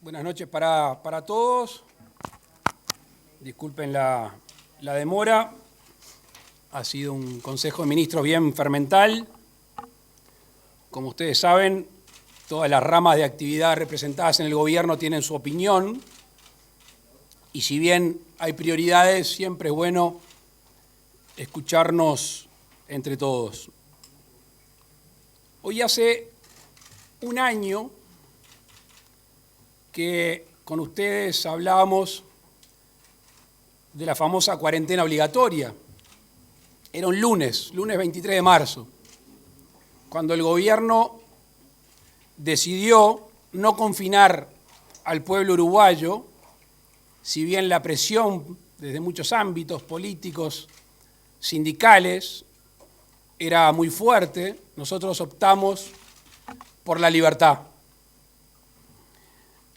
Buenas noches para todos. Disculpen la demora. Ha sido un Consejo de Ministros bien fermental. Como ustedes saben, todas las ramas de actividad representadas en el gobierno tienen su opinión. Y si bien hay prioridades, siempre es bueno escucharnos entre todos. Hoy hace un año que con ustedes hablábamos de la famosa cuarentena obligatoria. Era un lunes 23 de marzo, cuando el gobierno decidió no confinar al pueblo uruguayo, si bien la presión desde muchos ámbitos políticos, sindicales, era muy fuerte. Nosotros optamos por la libertad.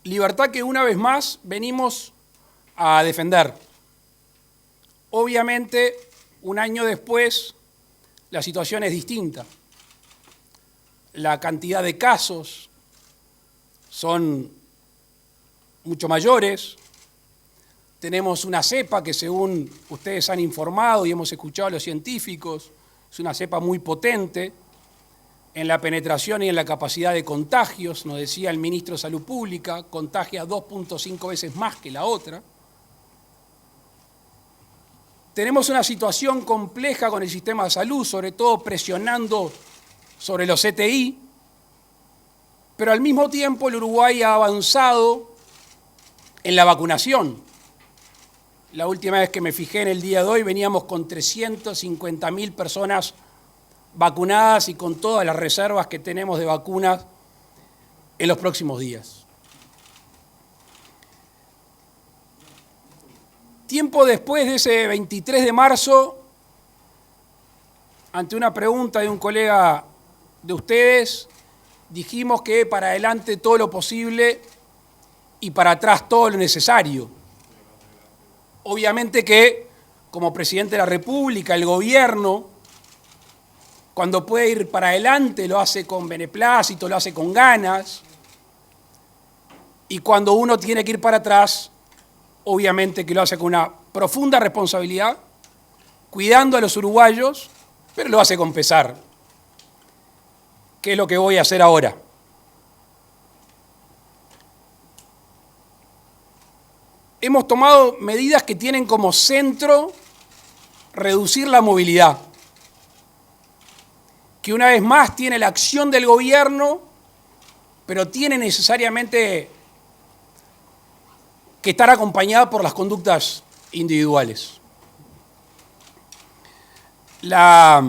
Libertad que una vez más venimos a defender. Obviamente, un año después, la situación es distinta. La cantidad de casos son mucho mayores. Tenemos una cepa que, según ustedes han informado y hemos escuchado a los científicos, es una cepa muy potente en la penetración y en la capacidad de contagios. Nos decía el ministro de Salud Pública, contagia 2.5 veces más que la otra. Tenemos una situación compleja con el sistema de salud, sobre todo presionando sobre los CTI, pero al mismo tiempo el Uruguay ha avanzado en la vacunación. La última vez que me fijé en el día de hoy veníamos con 350.000 personas vacunadas y con todas las reservas que tenemos de vacunas en los próximos días. Tiempo después de ese 23 de marzo, ante una pregunta de un colega de ustedes, dijimos que para adelante todo lo posible y para atrás todo lo necesario. Obviamente que, como presidente de la República, el gobierno, cuando puede ir para adelante, lo hace con beneplácito, lo hace con ganas, y cuando uno tiene que ir para atrás, obviamente que lo hace con una profunda responsabilidad, cuidando a los uruguayos, pero lo hace con pesar. ¿Qué es lo que voy a hacer ahora? Hemos tomado medidas que tienen como centro reducir la movilidad, que una vez más tiene la acción del gobierno, pero tiene necesariamente que estar acompañada por las conductas individuales. La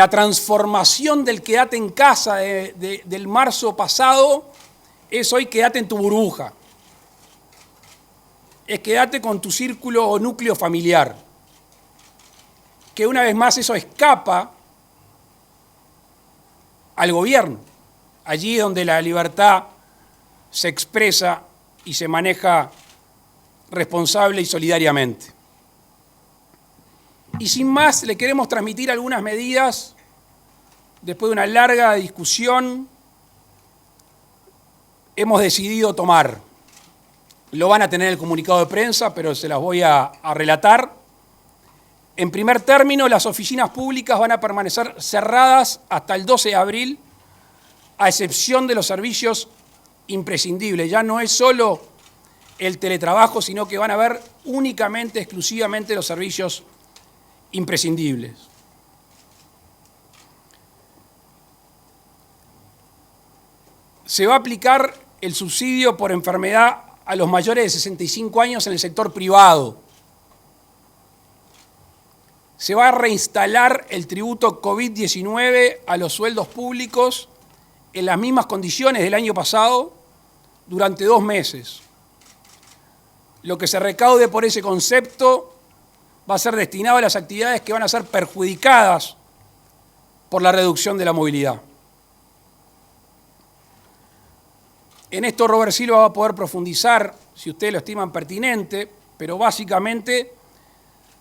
transformación del quédate en casa del marzo pasado es hoy quédate en tu burbuja. Es quédate con tu círculo o núcleo familiar. Que una vez más eso escapa al gobierno, allí donde la libertad se expresa y se maneja responsable y solidariamente. Y sin más, le queremos transmitir algunas medidas, después de una larga discusión, hemos decidido tomar. Lo van a tener en el comunicado de prensa, pero se las voy a relatar. En primer término, las oficinas públicas van a permanecer cerradas hasta el 12 de abril, a excepción de los servicios imprescindibles. Ya no es solo el teletrabajo, sino que van a haber únicamente, exclusivamente los servicios imprescindibles. Se va a aplicar el subsidio por enfermedad a los mayores de 65 años en el sector privado. Se va a reinstalar el tributo COVID-19 a los sueldos públicos en las mismas condiciones del año pasado durante 2 meses. Lo que se recaude por ese concepto va a ser destinado a las actividades que van a ser perjudicadas por la reducción de la movilidad. En esto Robert Silva va a poder profundizar, si ustedes lo estiman pertinente, pero básicamente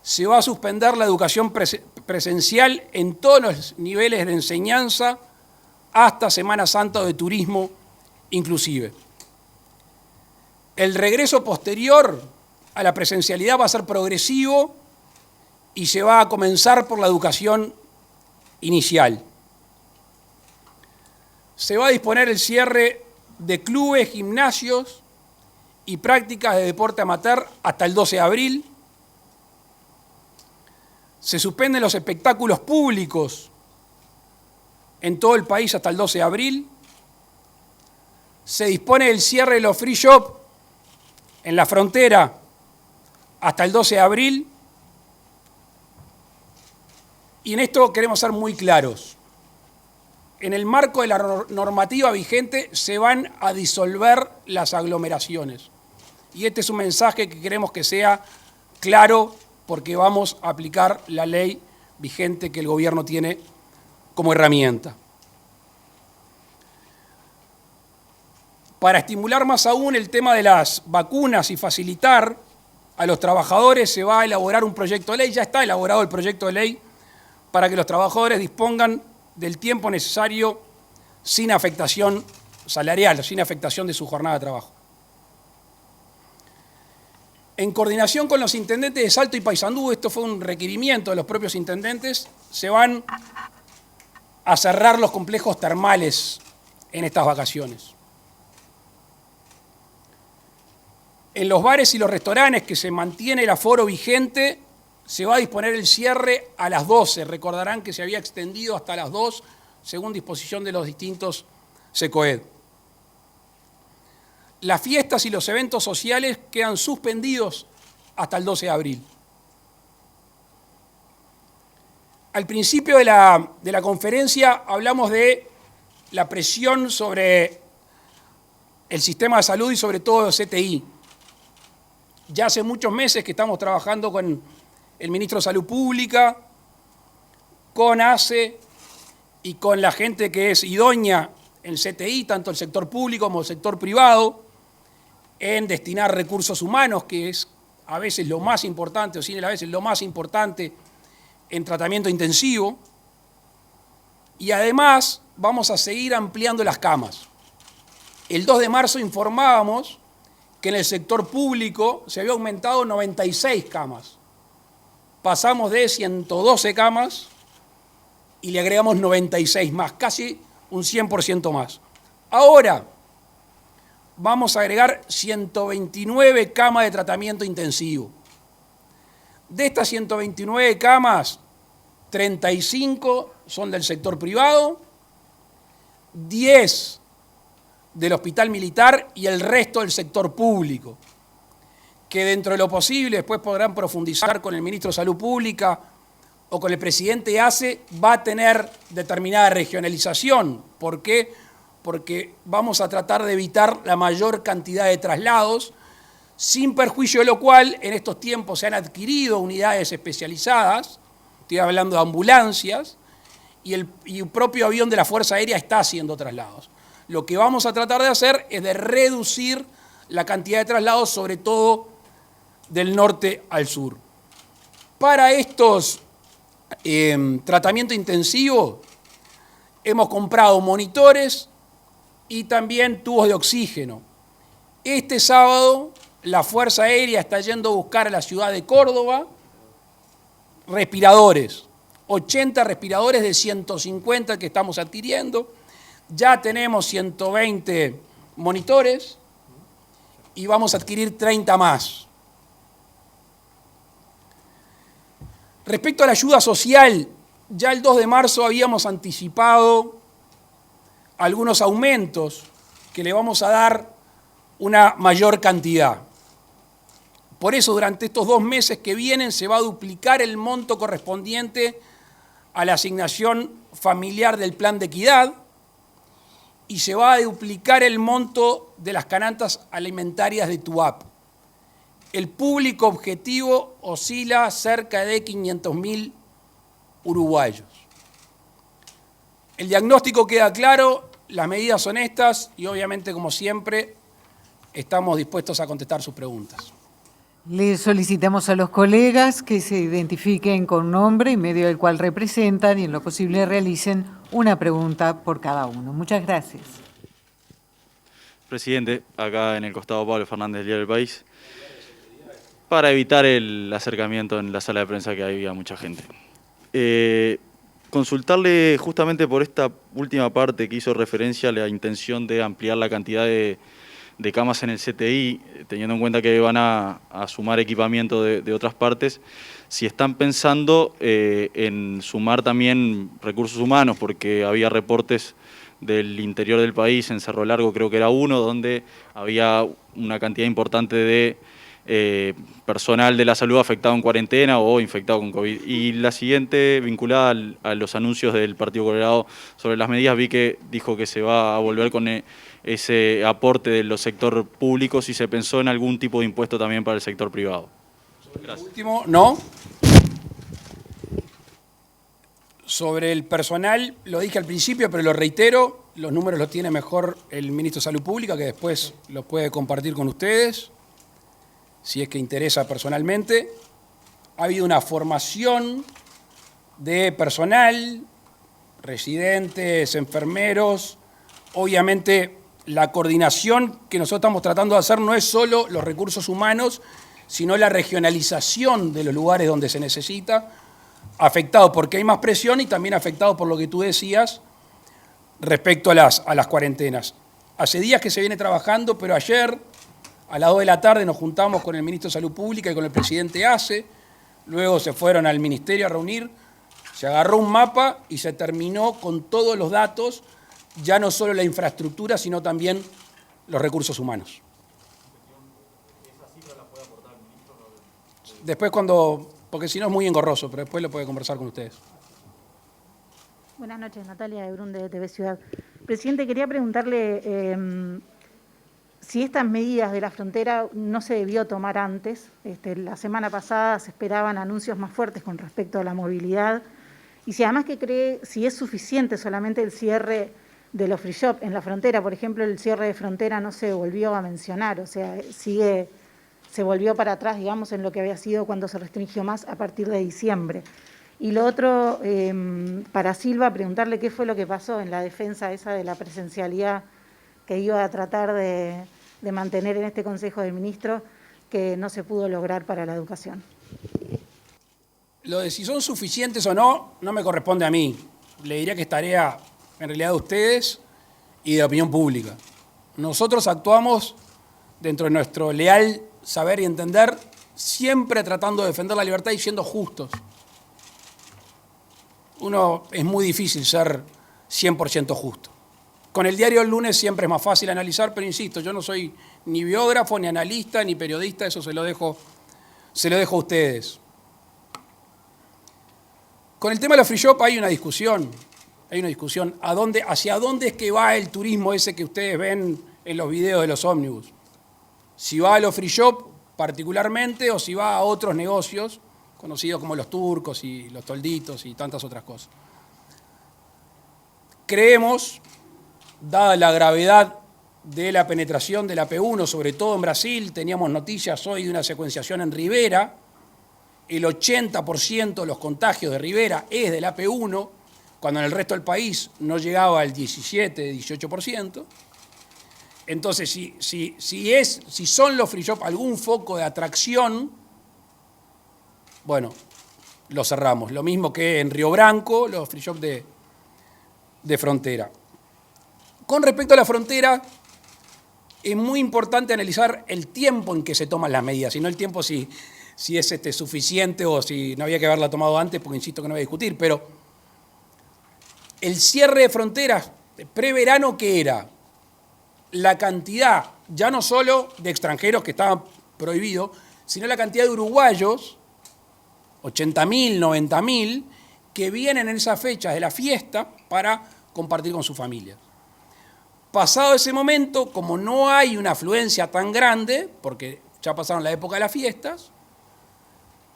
se va a suspender la educación presencial en todos los niveles de enseñanza hasta Semana Santa o de turismo inclusive. El regreso posterior a la presencialidad va a ser progresivo y se va a comenzar por la educación inicial. Se va a disponer el cierre de clubes, gimnasios y prácticas de deporte amateur hasta el 12 de abril. Se suspenden los espectáculos públicos en todo el país hasta el 12 de abril. Se dispone el cierre de los free shop en la frontera hasta el 12 de abril. Y en esto queremos ser muy claros. En el marco de la normativa vigente se van a disolver las aglomeraciones. Y este es un mensaje que queremos que sea claro porque vamos a aplicar la ley vigente que el gobierno tiene como herramienta. Para estimular más aún el tema de las vacunas y facilitar a los trabajadores, se va a elaborar un proyecto de ley, ya está elaborado el proyecto de ley, para que los trabajadores dispongan del tiempo necesario sin afectación salarial, sin afectación de su jornada de trabajo. En coordinación con los intendentes de Salto y Paysandú, esto fue un requerimiento de los propios intendentes, se van a cerrar los complejos termales en estas vacaciones. En los bares y los restaurantes que se mantiene el aforo vigente, se va a disponer el cierre a las 12. Recordarán que se había extendido hasta las 2, según disposición de los distintos SECOED. Las fiestas y los eventos sociales quedan suspendidos hasta el 12 de abril. Al principio de la conferencia hablamos de la presión sobre el sistema de salud y sobre todo el CTI. Ya hace muchos meses que estamos trabajando con el ministro de Salud Pública, con ACE y con la gente que es idónea en CTI, tanto el sector público como el sector privado, en destinar recursos humanos, que es a veces lo más importante, o sin a veces lo más importante en tratamiento intensivo. Y además vamos a seguir ampliando las camas. El 2 de marzo informábamos que en el sector público se había aumentado 96 camas. Pasamos de 112 camas y le agregamos 96 más, casi un 100% más. Ahora vamos a agregar 129 camas de tratamiento intensivo. De estas 129 camas, 35 son del sector privado, 10 del Hospital Militar y el resto del sector público, que dentro de lo posible, después podrán profundizar con el ministro de Salud Pública o con el presidente ACE, va a tener determinada regionalización. ¿Por qué? Porque vamos a tratar de evitar la mayor cantidad de traslados, sin perjuicio de lo cual en estos tiempos se han adquirido unidades especializadas, estoy hablando de ambulancias, y el propio avión de la Fuerza Aérea está haciendo traslados. Lo que vamos a tratar de hacer es de reducir la cantidad de traslados, sobre todo del norte al sur. Para estos tratamientos intensivos hemos comprado monitores y también tubos de oxígeno. Este sábado la Fuerza Aérea está yendo a buscar a la ciudad de Córdoba respiradores, 80 respiradores de 150 que estamos adquiriendo. Ya tenemos 120 monitores y vamos a adquirir 30 más. Respecto a la ayuda social, ya el 2 de marzo habíamos anticipado algunos aumentos que le vamos a dar una mayor cantidad. Por eso, durante estos 2 meses que vienen, se va a duplicar el monto correspondiente a la asignación familiar del Plan de Equidad y se va a duplicar el monto de las canastas alimentarias de TUAP. El público objetivo oscila cerca de 500.000 uruguayos. El diagnóstico queda claro, las medidas son estas y obviamente, como siempre, estamos dispuestos a contestar sus preguntas. Le solicitamos a los colegas que se identifiquen con nombre y medio del cual representan y en lo posible realicen una pregunta por cada uno. Muchas gracias. Presidente, acá en el costado Pablo Fernández del Diario del País, para evitar el acercamiento en la sala de prensa que había mucha gente. Consultarle justamente por esta última parte que hizo referencia a la intención de ampliar la cantidad de camas en el CTI, teniendo en cuenta que van a sumar equipamiento de otras partes, si están pensando en sumar también recursos humanos, porque había reportes del interior del país, en Cerro Largo creo que era uno, donde había una cantidad importante de personal de la salud afectado en cuarentena o infectado con COVID. Y la siguiente, vinculada a los anuncios del Partido Colorado sobre las medidas, vi que dijo que se va a volver con ese aporte de los sector público, si se pensó en algún tipo de impuesto también para el sector privado. Gracias. Último, no. Sobre el personal, lo dije al principio, pero lo reitero, los números los tiene mejor el ministro de Salud Pública, que después los puede compartir con ustedes, si es que interesa personalmente. Ha habido una formación de personal, residentes, enfermeros. Obviamente, la coordinación que nosotros estamos tratando de hacer no es solo los recursos humanos, sino la regionalización de los lugares donde se necesita, afectado porque hay más presión y también afectado por lo que tú decías respecto a las cuarentenas. Hace días que se viene trabajando, pero ayer a las 2 de la tarde nos juntamos con el ministro de Salud Pública y con el presidente ACE, luego se fueron al ministerio a reunir, se agarró un mapa y se terminó con todos los datos, ya no solo la infraestructura, sino también los recursos humanos. Después porque si no es muy engorroso, pero después lo puede conversar con ustedes. Buenas noches, Natalia de Brun de TV Ciudad. Presidente, quería preguntarle si estas medidas de la frontera no se debió tomar antes. La semana pasada se esperaban anuncios más fuertes con respecto a la movilidad. Y si además que cree, si es suficiente solamente el cierre de los free shop en la frontera, por ejemplo, el cierre de frontera no se volvió a mencionar, o sea, se volvió para atrás, digamos, en lo que había sido cuando se restringió más a partir de diciembre. Y lo otro, para Silva, preguntarle qué fue lo que pasó en la defensa esa de la presencialidad que iba a tratar de mantener en este Consejo de Ministros, que no se pudo lograr para la educación. Lo de si son suficientes o no, no me corresponde a mí. Le diría que es tarea, en realidad, de ustedes y de la opinión pública. Nosotros actuamos dentro de nuestro leal saber y entender, siempre tratando de defender la libertad y siendo justos. Es muy difícil ser 100% justo. Con el diario El Lunes siempre es más fácil analizar, pero insisto, yo no soy ni biógrafo, ni analista, ni periodista, eso se lo dejo a ustedes. Con el tema de los free shop hay una discusión. ¿Hacia dónde es que va el turismo ese que ustedes ven en los videos de los ómnibus? Si va a los free shop particularmente o si va a otros negocios conocidos como los turcos y los tolditos y tantas otras cosas. Creemos, dada la gravedad de la penetración de la P1, sobre todo en Brasil, teníamos noticias hoy de una secuenciación en Rivera, el 80% de los contagios de Rivera es de la P1, cuando en el resto del país no llegaba al 17-18%. Entonces, si son los free shop algún foco de atracción, bueno, lo cerramos. Lo mismo que en Río Branco, los free shop de frontera. Con respecto a la frontera, es muy importante analizar el tiempo en que se toman las medidas, y no el tiempo si es suficiente o si no había que haberla tomado antes, porque insisto que no voy a discutir, pero el cierre de fronteras preverano, ¿qué era? La cantidad, ya no solo de extranjeros que estaban prohibidos, sino la cantidad de uruguayos, 80.000, 90.000, que vienen en esas fechas de la fiesta para compartir con su familia. Pasado ese momento, como no hay una afluencia tan grande, porque ya pasaron la época de las fiestas,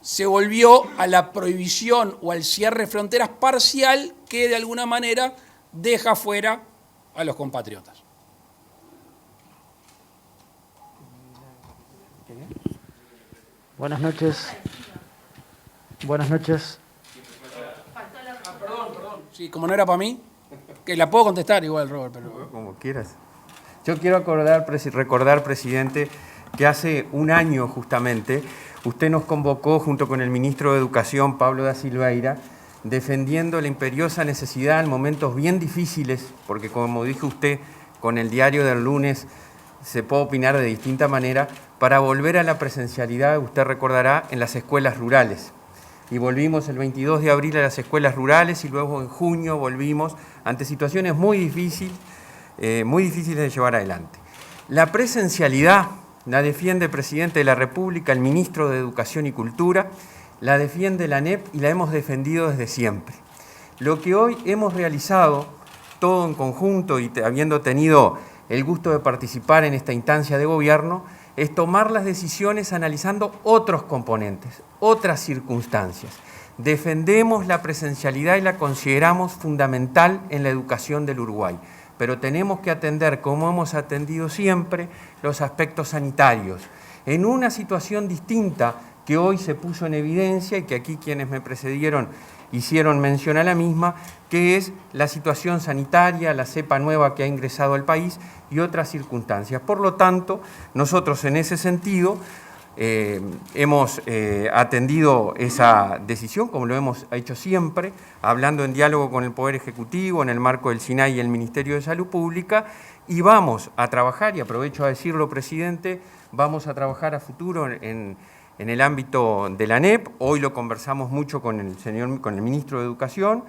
se volvió a la prohibición o al cierre de fronteras parcial que de alguna manera deja fuera a los compatriotas. Buenas noches. Buenas noches. Perdón. Sí, como no era para mí, que la puedo contestar igual, Robert. Pero... Como quieras. Yo quiero recordar, presidente, que hace un año justamente usted nos convocó junto con el ministro de Educación, Pablo da Silveira, defendiendo la imperiosa necesidad en momentos bien difíciles, porque como dijo usted, con el diario del lunes se puede opinar de distinta manera, para volver a la presencialidad, usted recordará, en las escuelas rurales. Y volvimos el 22 de abril a las escuelas rurales y luego en junio volvimos ante situaciones muy difíciles de llevar adelante. La presencialidad la defiende el presidente de la República, el ministro de Educación y Cultura, la defiende la ANEP y la hemos defendido desde siempre. Lo que hoy hemos realizado, todo en conjunto y habiendo tenido el gusto de participar en esta instancia de gobierno, es tomar las decisiones analizando otros componentes, otras circunstancias. Defendemos la presencialidad y la consideramos fundamental en la educación del Uruguay, pero tenemos que atender, como hemos atendido siempre, los aspectos sanitarios. En una situación distinta que hoy se puso en evidencia y que aquí quienes me precedieron hicieron mención a la misma, que es la situación sanitaria, la cepa nueva que ha ingresado al país y otras circunstancias. Por lo tanto, nosotros en ese sentido hemos atendido esa decisión, como lo hemos hecho siempre, hablando en diálogo con el Poder Ejecutivo, en el marco del SINAI y el Ministerio de Salud Pública, y vamos a trabajar, y aprovecho a decirlo, presidente, vamos a trabajar a futuro en el ámbito de la ANEP, hoy lo conversamos mucho con el ministro de Educación,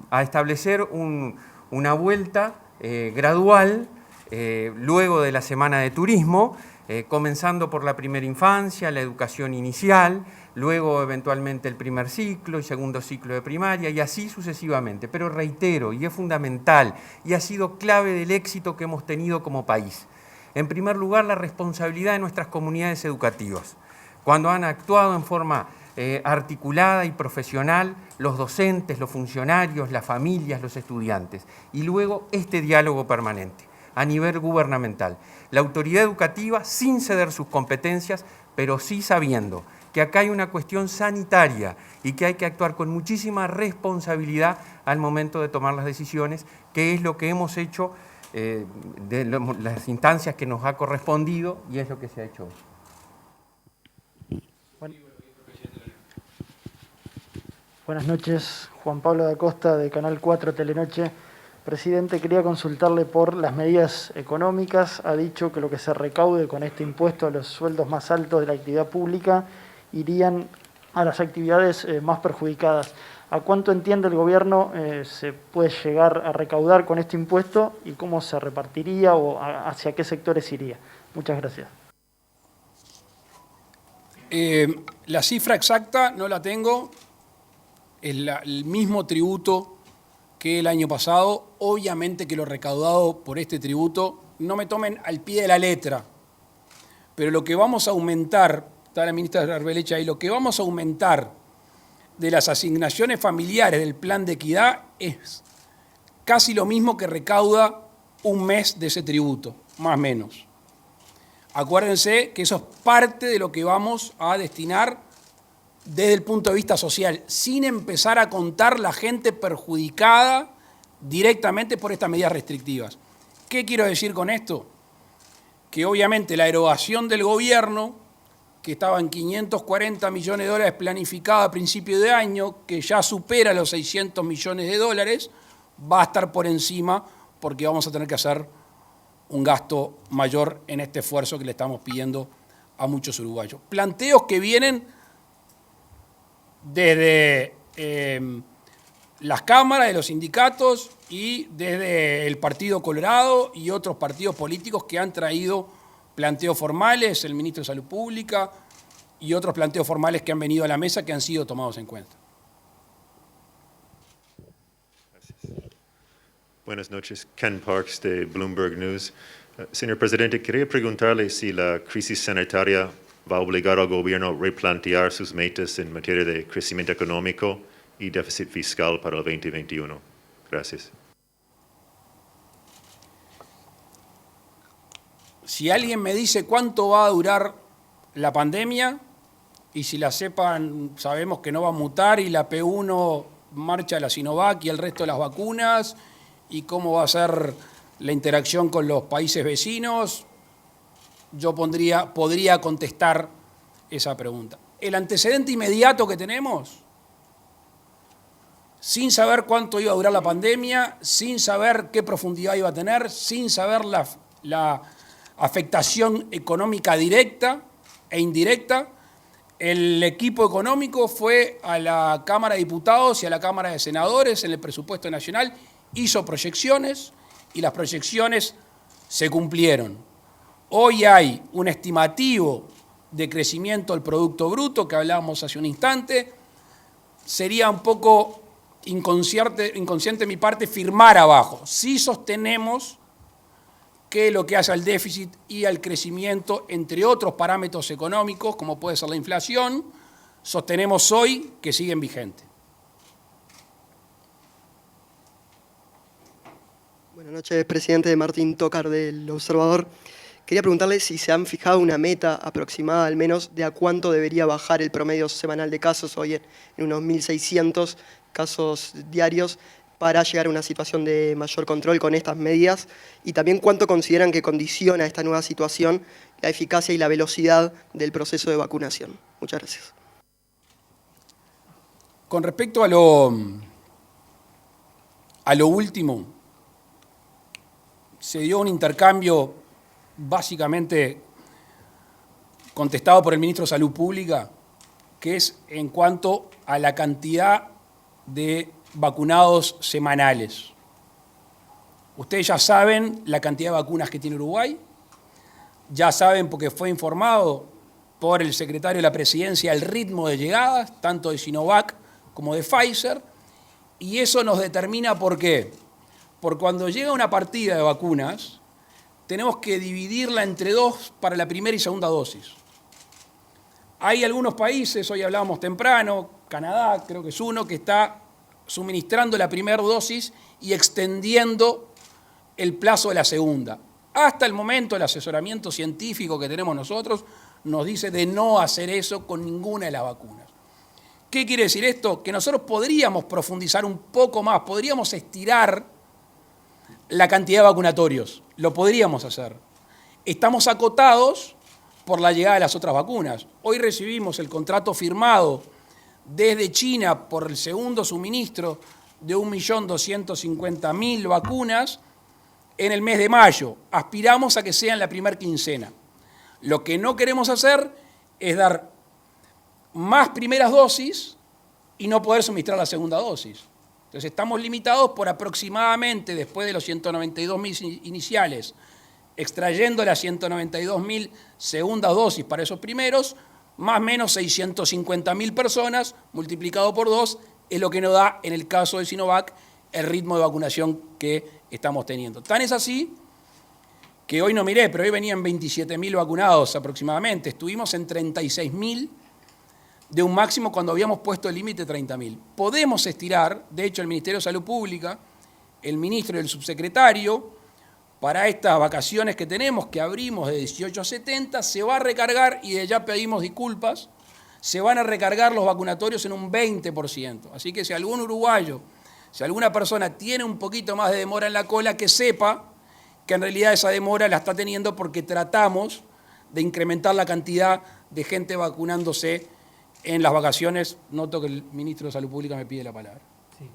a establecer una vuelta gradual luego de la Semana de Turismo, comenzando por la primera infancia, la educación inicial, luego eventualmente el primer ciclo y segundo ciclo de primaria y así sucesivamente. Pero reitero, y es fundamental, y ha sido clave del éxito que hemos tenido como país. En primer lugar, la responsabilidad de nuestras comunidades educativas, cuando han actuado en forma articulada y profesional los docentes, los funcionarios, las familias, los estudiantes. Y luego este diálogo permanente a nivel gubernamental. La autoridad educativa sin ceder sus competencias, pero sí sabiendo que acá hay una cuestión sanitaria y que hay que actuar con muchísima responsabilidad al momento de tomar las decisiones, que es lo que hemos hecho de las instancias que nos ha correspondido y es lo que se ha hecho hoy. Buenas noches, Juan Pablo da Costa de Canal 4 Telenoche. Presidente, quería consultarle por las medidas económicas. Ha dicho que lo que se recaude con este impuesto a los sueldos más altos de la actividad pública irían a las actividades más perjudicadas. ¿A cuánto entiende el gobierno se puede llegar a recaudar con este impuesto y cómo se repartiría o hacia qué sectores iría? Muchas gracias. La cifra exacta no la tengo, es el mismo tributo que el año pasado. Obviamente que lo recaudado por este tributo, no me tomen al pie de la letra, pero lo que vamos a aumentar, está la ministra Arbelecha ahí, lo que vamos a aumentar de las asignaciones familiares del plan de equidad es casi lo mismo que recauda un mes de ese tributo, más o menos. Acuérdense que eso es parte de lo que vamos a destinar desde el punto de vista social, sin empezar a contar la gente perjudicada directamente por estas medidas restrictivas. ¿Qué quiero decir con esto? Que obviamente la erogación del gobierno, que estaba en 540 millones de dólares planificada a principio de año, que ya supera los 600 millones de dólares, va a estar por encima porque vamos a tener que hacer un gasto mayor en este esfuerzo que le estamos pidiendo a muchos uruguayos. Planteos que vienen desde las cámaras, de los sindicatos y desde el Partido Colorado y otros partidos políticos que han traído planteos formales, el ministro de Salud Pública y otros planteos formales que han venido a la mesa que han sido tomados en cuenta. Gracias. Buenas noches, Ken Parks de Bloomberg News. Señor Presidente, quería preguntarle si la crisis sanitaria va a obligar al gobierno a replantear sus metas en materia de crecimiento económico y déficit fiscal para el 2021. Gracias. Si alguien me dice cuánto va a durar la pandemia, y si la cepa sabemos que no va a mutar y la P1 marcha la Sinovac y el resto de las vacunas, y cómo va a ser la interacción con los países vecinos, yo podría contestar esa pregunta. El antecedente inmediato que tenemos, sin saber cuánto iba a durar la pandemia, sin saber qué profundidad iba a tener, sin saber la afectación económica directa e indirecta, el equipo económico fue a la Cámara de Diputados y a la Cámara de Senadores en el presupuesto nacional, hizo proyecciones y las proyecciones se cumplieron. Hoy hay un estimativo de crecimiento del Producto Bruto que hablábamos hace un instante. Sería un poco inconsciente de mi parte firmar abajo. Sí sostenemos que lo que hace al déficit y al crecimiento, entre otros parámetros económicos, como puede ser la inflación, sostenemos hoy que siguen vigentes. Buenas noches, presidente. Martín Tócar, del Observador. Quería preguntarle si se han fijado una meta aproximada, al menos, de a cuánto debería bajar el promedio semanal de casos, hoy en unos 1.600 casos diarios, para llegar a una situación de mayor control con estas medidas, y también cuánto consideran que condiciona esta nueva situación la eficacia y la velocidad del proceso de vacunación. Muchas gracias. Con respecto a lo último, se dio un intercambio básicamente contestado por el ministro de Salud Pública, que es en cuanto a la cantidad de vacunados semanales. Ustedes ya saben la cantidad de vacunas que tiene Uruguay, ya saben porque fue informado por el secretario de la Presidencia el ritmo de llegadas, tanto de Sinovac como de Pfizer, y eso nos determina por qué. Porque cuando llega una partida de vacunas, tenemos que dividirla entre dos para la primera y segunda dosis. Hay algunos países, hoy hablábamos temprano, Canadá creo que es uno, que está suministrando la primera dosis y extendiendo el plazo de la segunda. Hasta el momento el asesoramiento científico que tenemos nosotros nos dice de no hacer eso con ninguna de las vacunas. ¿Qué quiere decir esto? Que nosotros podríamos profundizar un poco más, podríamos estirar la cantidad de vacunatorios, lo podríamos hacer. Estamos acotados por la llegada de las otras vacunas. Hoy recibimos el contrato firmado desde China por el segundo suministro de 1.250.000 vacunas en el mes de mayo. Aspiramos a que sea en la primera quincena. Lo que no queremos hacer es dar más primeras dosis y no poder suministrar la segunda dosis. Entonces estamos limitados por aproximadamente, después de los 192.000 iniciales, extrayendo las 192.000 segundas dosis para esos primeros, más o menos 650.000 personas, multiplicado por 2, es lo que nos da, en el caso de Sinovac, el ritmo de vacunación que estamos teniendo. Tan es así que hoy no miré, pero hoy venían 27.000 vacunados aproximadamente. Estuvimos en 36.000 de un máximo cuando habíamos puesto el límite 30.000. Podemos estirar, de hecho el Ministerio de Salud Pública, el ministro y el subsecretario, para estas vacaciones que tenemos, que abrimos de 18 a 70, se va a recargar, y de ya pedimos disculpas, se van a recargar los vacunatorios en un 20%. Así que si algún uruguayo, si alguna persona tiene un poquito más de demora en la cola, que sepa que en realidad esa demora la está teniendo porque tratamos de incrementar la cantidad de gente vacunándose en las vacaciones. Noto que el ministro de Salud Pública me pide la palabra. Sí.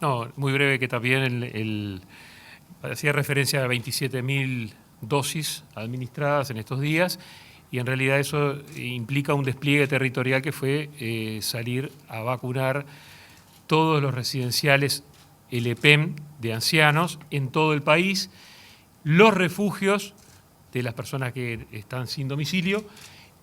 No, muy breve, que también hacía referencia a 27.000 dosis administradas en estos días, y en realidad eso implica un despliegue territorial que fue salir a vacunar todos los residenciales LEPEM de ancianos en todo el país, los refugios de las personas que están sin domicilio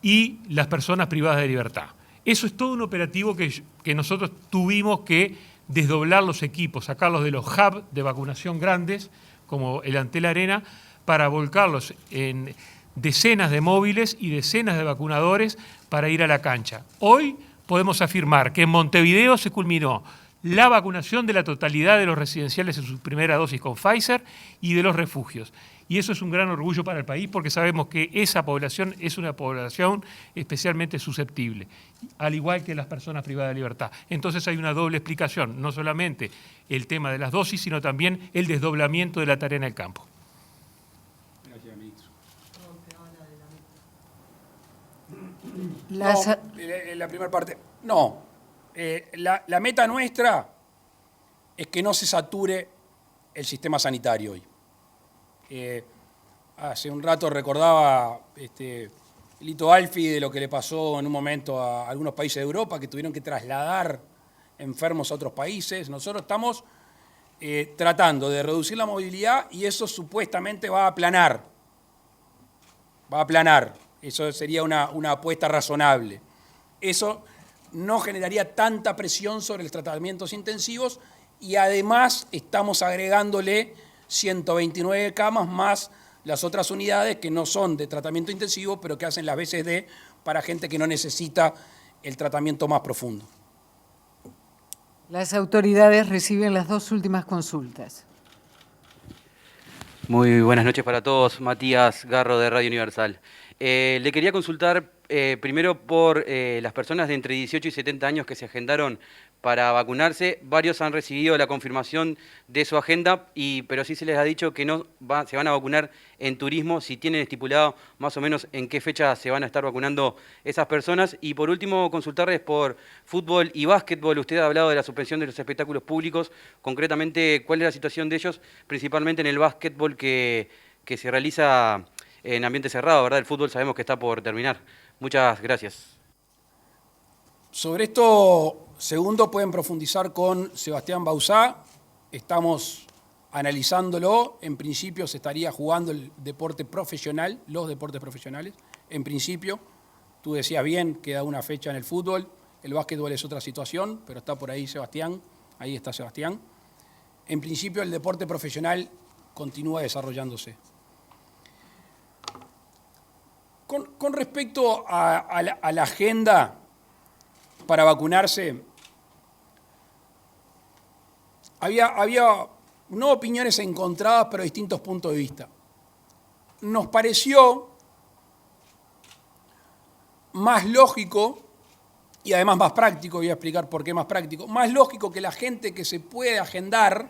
y las personas privadas de libertad. Eso es todo un operativo que nosotros tuvimos que desdoblar los equipos, sacarlos de los hubs de vacunación grandes, como el Antel Arena, para volcarlos en decenas de móviles y decenas de vacunadores para ir a la cancha. Hoy podemos afirmar que en Montevideo se culminó la vacunación de la totalidad de los residenciales en su primera dosis con Pfizer y de los refugios. Y eso es un gran orgullo para el país, porque sabemos que esa población es una población especialmente susceptible, al igual que las personas privadas de libertad. Entonces hay una doble explicación, no solamente el tema de las dosis, sino también el desdoblamiento de la tarea en el campo. Las- No, la primera parte. No. La meta nuestra es que no se sature el sistema sanitario hoy. Hace un rato recordaba Lito Alfi de lo que le pasó en un momento a algunos países de Europa que tuvieron que trasladar enfermos a otros países. Nosotros estamos tratando de reducir la movilidad y eso supuestamente va a aplanar. Va a aplanar. Eso sería una apuesta razonable. Eso no generaría tanta presión sobre los tratamientos intensivos y además estamos agregándole 129 camas más las otras unidades que no son de tratamiento intensivo, pero que hacen las veces de para gente que no necesita el tratamiento más profundo. Las autoridades reciben las 2 últimas consultas. Muy buenas noches para todos. Matías Garro de Radio Universal. Le quería consultar primero por las personas de entre 18 y 70 años que se agendaron para vacunarse. Varios han recibido la confirmación de su agenda, pero sí se les ha dicho que se van a vacunar en turismo. Si tienen estipulado más o menos en qué fecha se van a estar vacunando esas personas. Y por último, consultarles por fútbol y básquetbol. Usted ha hablado de la suspensión de los espectáculos públicos. Concretamente, ¿cuál es la situación de ellos? Principalmente en el básquetbol que se realiza en ambiente cerrado, ¿verdad? El fútbol sabemos que está por terminar. Muchas gracias. Sobre esto, segundo, pueden profundizar con Sebastián Bauzá. Estamos analizándolo. En principio se estaría jugando el deporte profesional, los deportes profesionales. En principio, tú decías bien, queda una fecha en el fútbol. El básquetbol es otra situación, pero está por ahí Sebastián. Ahí está Sebastián. En principio, el deporte profesional continúa desarrollándose. Con respecto a la agenda para vacunarse, había no opiniones encontradas, pero distintos puntos de vista. Nos pareció más lógico, y además más práctico, voy a explicar por qué más práctico, más lógico que la gente que se puede agendar,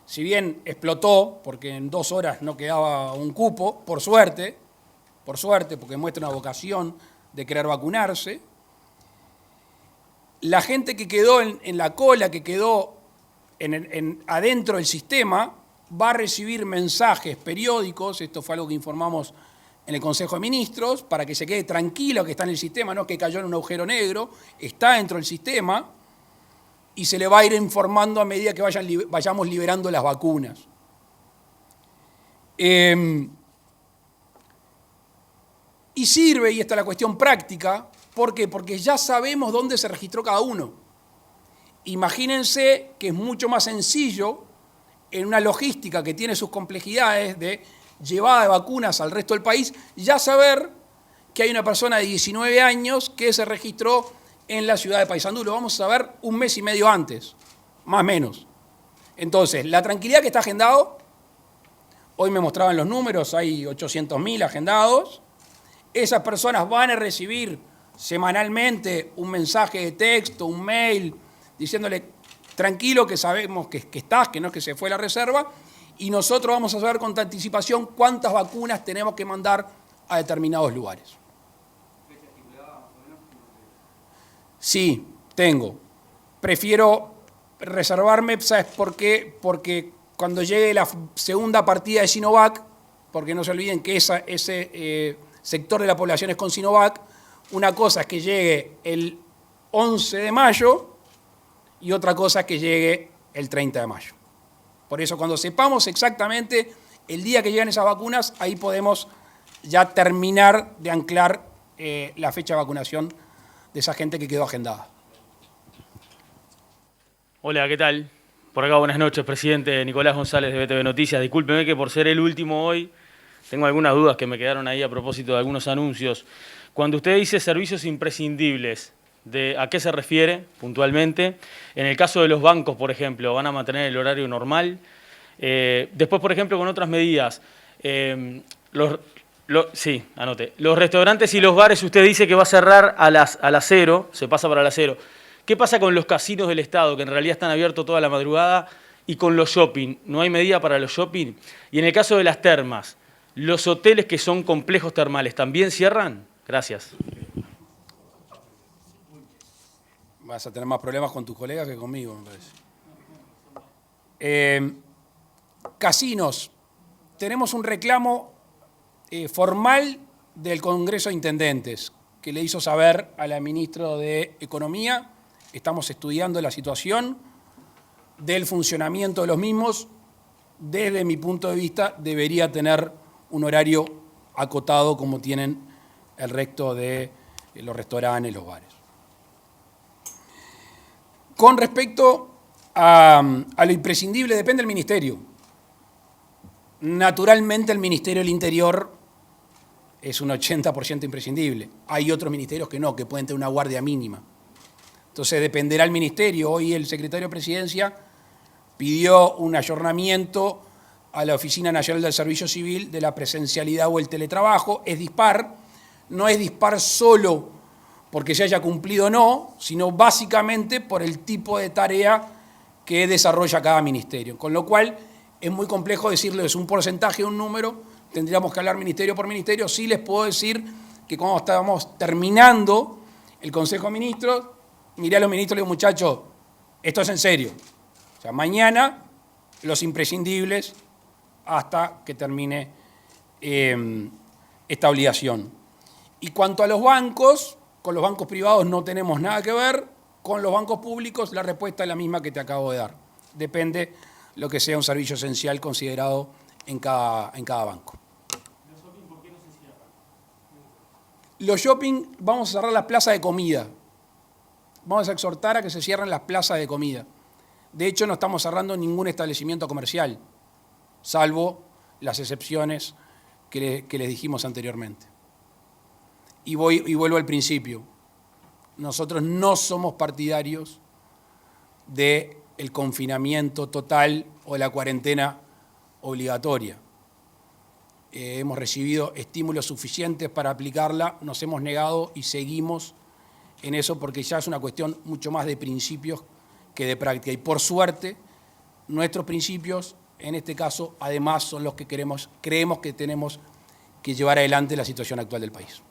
si bien explotó, porque en 2 horas no quedaba un cupo, por suerte, porque muestra una vocación de querer vacunarse. La gente que quedó en la cola, que quedó adentro del sistema, va a recibir mensajes periódicos, esto fue algo que informamos en el Consejo de Ministros, para que se quede tranquilo que está en el sistema, no que cayó en un agujero negro, está dentro del sistema y se le va a ir informando a medida que vayamos liberando las vacunas. Y sirve, y esta es la cuestión práctica, ¿por qué? Porque ya sabemos dónde se registró cada uno. Imagínense que es mucho más sencillo, en una logística que tiene sus complejidades de llevada de vacunas al resto del país, ya saber que hay una persona de 19 años que se registró en la ciudad de Paysandú. Lo vamos a saber un mes y medio antes, más o menos. Entonces, la tranquilidad que está agendado, hoy me mostraban los números, hay 800.000 agendados. Esas personas van a recibir semanalmente un mensaje de texto, un mail, diciéndole, tranquilo que sabemos que estás, que no es que se fue la reserva, y nosotros vamos a saber con anticipación cuántas vacunas tenemos que mandar a determinados lugares. Sí, tengo. Prefiero reservarme, ¿sabes por qué? Porque cuando llegue la segunda partida de Sinovac, porque no se olviden que ese sector de la población es con Sinovac, una cosa es que llegue el 11 de mayo y otra cosa es que llegue el 30 de mayo. Por eso, cuando sepamos exactamente el día que llegan esas vacunas, ahí podemos ya terminar de anclar la fecha de vacunación de esa gente que quedó agendada. Hola, ¿qué tal? Por acá, buenas noches, presidente Nicolás González de BTV Noticias. Discúlpeme que por ser el último hoy, tengo algunas dudas que me quedaron ahí a propósito de algunos anuncios. Cuando usted dice servicios imprescindibles, ¿a qué se refiere puntualmente? En el caso de los bancos, por ejemplo, ¿van a mantener el horario normal? Después, por ejemplo, con otras medidas, sí, anote. Los restaurantes y los bares, usted dice que va a cerrar a las 0, se pasa para las 0. ¿Qué pasa con los casinos del Estado, que en realidad están abiertos toda la madrugada, y con los shopping? ¿No hay medida para los shopping? Y en el caso de las termas, ¿los hoteles que son complejos termales también cierran? Gracias. Vas a tener más problemas con tus colegas que conmigo, me parece. Casinos. Tenemos un reclamo formal del Congreso de Intendentes, que le hizo saber a la ministra de Economía. Estamos estudiando la situación del funcionamiento de los mismos. Desde mi punto de vista, debería tener un horario acotado como tienen el resto de los restaurantes, los bares. Con respecto a lo imprescindible, depende del ministerio. Naturalmente, el Ministerio del Interior es un 80% imprescindible. Hay otros ministerios que no, que pueden tener una guardia mínima. Entonces, dependerá el ministerio. Hoy el secretario de Presidencia pidió un ayornamiento a la Oficina Nacional del Servicio Civil de la presencialidad o el teletrabajo. Es dispar, no es dispar solo porque se haya cumplido o no, sino básicamente por el tipo de tarea que desarrolla cada ministerio. Con lo cual, es muy complejo decirles un porcentaje, un número, tendríamos que hablar ministerio por ministerio. Sí les puedo decir que cuando estábamos terminando el Consejo de Ministros, miré a los ministros y le digo, muchachos, esto es en serio. O sea, mañana los imprescindibles hasta que termine esta obligación. Y cuanto a los bancos, con los bancos privados no tenemos nada que ver, con los bancos públicos la respuesta es la misma que te acabo de dar. Depende lo que sea un servicio esencial considerado en cada banco. ¿Los shopping por qué no se cierran? Los shopping, vamos a cerrar las plazas de comida. Vamos a exhortar a que se cierren las plazas de comida. De hecho, no estamos cerrando ningún establecimiento comercial, salvo las excepciones que les dijimos anteriormente. Y vuelvo al principio. Nosotros no somos partidarios del confinamiento total o la cuarentena obligatoria. Hemos recibido estímulos suficientes para aplicarla, nos hemos negado y seguimos en eso porque ya es una cuestión mucho más de principios que de práctica. Y por suerte, nuestros principios, en este caso, además son los que creemos que tenemos que llevar adelante la situación actual del país.